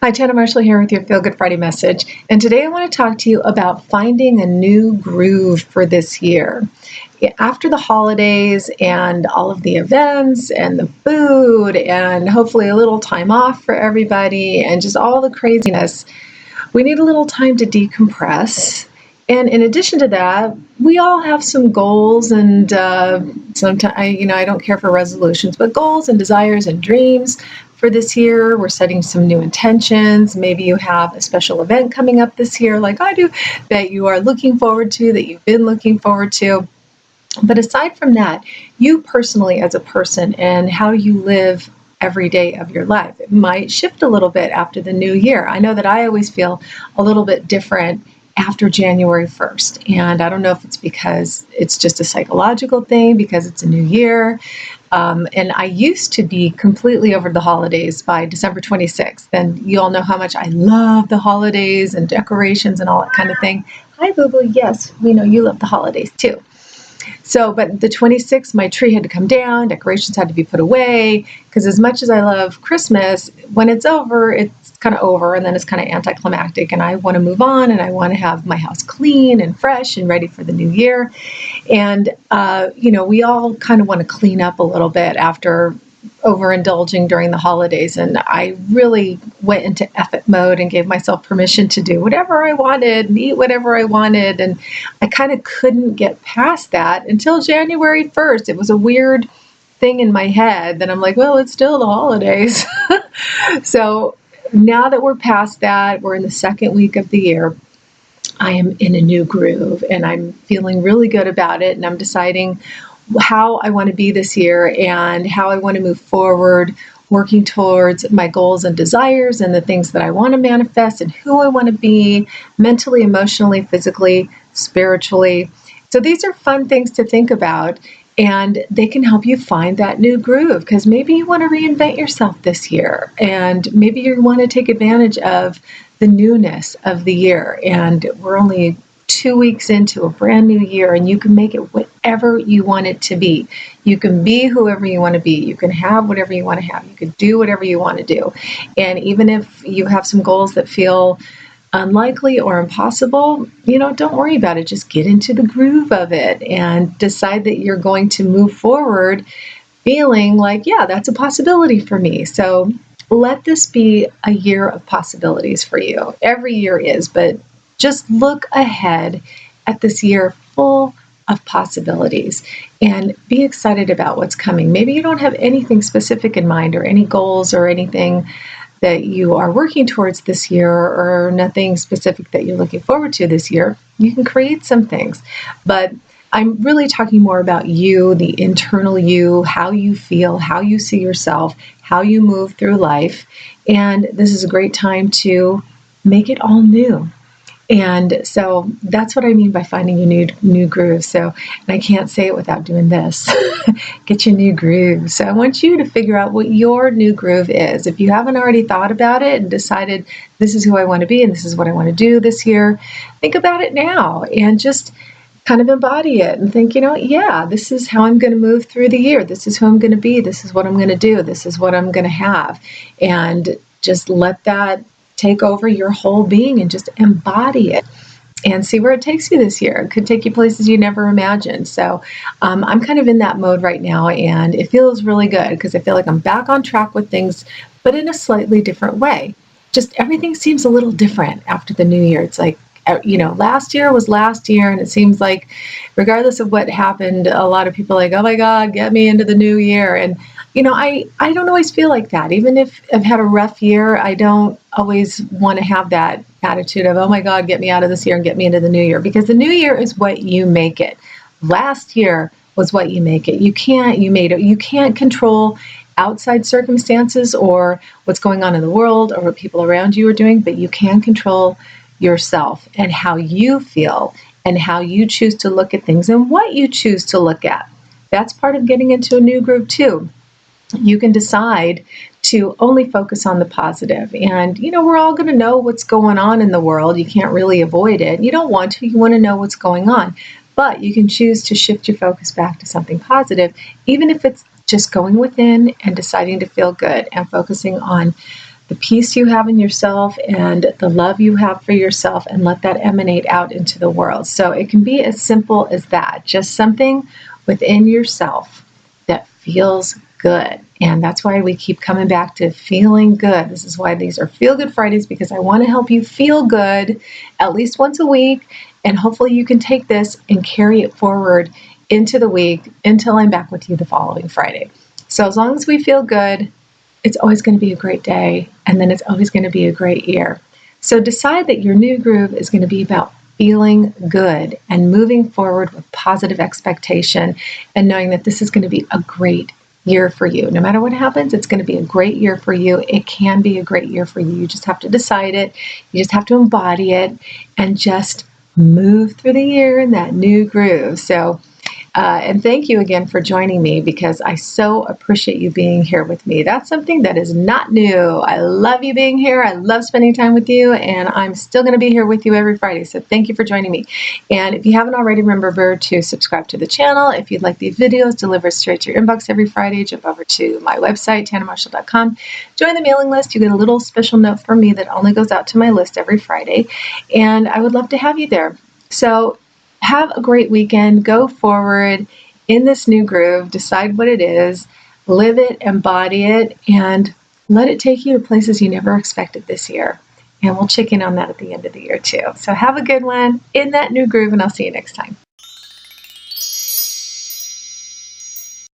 Hi, Tanna Marshall here with your Feel Good Friday message. And today I want to talk to you about finding a new groove for this year. After the holidays and all of the events and the food and hopefully a little time off for everybody and just all the craziness, we need a little time to decompress. And in addition to that, we all have some goals and sometimes, I don't care for resolutions, but goals and desires and dreams for this year. We're setting some new intentions. Maybe you have a special event coming up this year, like I do, that you are looking forward to, that you've been looking forward to. But aside from that, you personally as a person and how you live every day of your life, it might shift a little bit after the new year. I know that I always feel a little bit different after January 1st. And I don't know if it's because it's just a psychological thing, because it's a new year. And I used to be completely over the holidays by December 26th. And you all know how much I love the holidays and decorations and all that kind of thing. Hi, Boo Boo. Yes, we know you love the holidays too. So, but the 26th, my tree had to come down, decorations had to be put away, because as much as I love Christmas, when it's over, it's kind of over, and then it's kind of anticlimactic, and I want to move on, and I want to have my house clean and fresh and ready for the new year. And, we all kind of want to clean up a little bit after overindulging during the holidays, and I really went into effort mode and gave myself permission to do whatever I wanted and eat whatever I wanted, and I kind of couldn't get past that until January 1st. It was a weird thing in my head that I'm like, well, it's still the holidays. So now that we're past that, we're in the second week of the year, I am in a new groove and I'm feeling really good about it, and I'm deciding how I want to be this year and how I want to move forward, working towards my goals and desires and the things that I want to manifest and who I want to be mentally, emotionally, physically, spiritually. So these are fun things to think about, and they can help you find that new groove, because maybe you want to reinvent yourself this year, and maybe you want to take advantage of the newness of the year. And we're only 2 weeks into a brand new year, and you can make it whatever you want it to be. You can be whoever you want to be. You can have whatever you want to have. You can do whatever you want to do. And even if you have some goals that feel unlikely or impossible, don't worry about it. Just get into the groove of it and decide that you're going to move forward feeling like, yeah, that's a possibility for me. So let this be a year of possibilities for you. Every year is, but just look ahead at this year full of possibilities and be excited about what's coming. Maybe you don't have anything specific in mind or any goals or anything that you are working towards this year, or nothing specific that you're looking forward to this year. You can create some things, but I'm really talking more about you, the internal you, how you feel, how you see yourself, how you move through life. And this is a great time to make it all new. And so that's what I mean by finding your new groove. So, and I can't say it without doing this. Get your new groove. So I want you to figure out what your new groove is. If you haven't already thought about it and decided this is who I want to be and this is what I want to do this year, think about it now and just kind of embody it and think, yeah, this is how I'm going to move through the year. This is who I'm going to be. This is what I'm going to do. This is what I'm going to have. And just let that take over your whole being and just embody it and see where it takes you this year. It could take you places you never imagined. So I'm kind of in that mode right now, and it feels really good because I feel like I'm back on track with things, but in a slightly different way. Just everything seems a little different after the new year. It's like, last year was last year, and it seems like regardless of what happened, a lot of people are like, oh my God, get me into the new year. And I don't always feel like that. Even if I've had a rough year, I don't always want to have that attitude of, oh my God, get me out of this year and get me into the new year, because the new year is what you make it. Last year was what you make it. You can't control outside circumstances or what's going on in the world or what people around you are doing, but you can control yourself and how you feel and how you choose to look at things and what you choose to look at. That's part of getting into a new groove too. You can decide to only focus on the positive. And, we're all going to know what's going on in the world. You can't really avoid it. You don't want to. You want to know what's going on. But you can choose to shift your focus back to something positive, even if it's just going within and deciding to feel good and focusing on the peace you have in yourself and the love you have for yourself, and let that emanate out into the world. So it can be as simple as that, just something within yourself that feels good. And that's why we keep coming back to feeling good. This is why these are Feel Good Fridays, because I want to help you feel good at least once a week. And hopefully you can take this and carry it forward into the week until I'm back with you the following Friday. So as long as we feel good, it's always going to be a great day, and then it's always going to be a great year. So decide that your new groove is going to be about feeling good and moving forward with positive expectation, and knowing that this is going to be a great year for you. No matter what happens, it's going to be a great year for you. It can be a great year for you. You just have to decide it. You just have to embody it and just move through the year in that new groove. So and thank you again for joining me, because I so appreciate you being here with me. That's something that is not new. I love you being here. I love spending time with you, and I'm still going to be here with you every Friday. So thank you for joining me. And if you haven't already, remember to subscribe to the channel. If you'd like these videos delivered straight to your inbox every Friday, jump over to my website, tannamarshall.com. Join the mailing list. You get a little special note from me that only goes out to my list every Friday. And I would love to have you there. So have a great weekend. Go forward in this new groove. Decide what it is. Live it, embody it, and let it take you to places you never expected this year. And we'll check in on that at the end of the year too. So have a good one in that new groove, and I'll see you next time.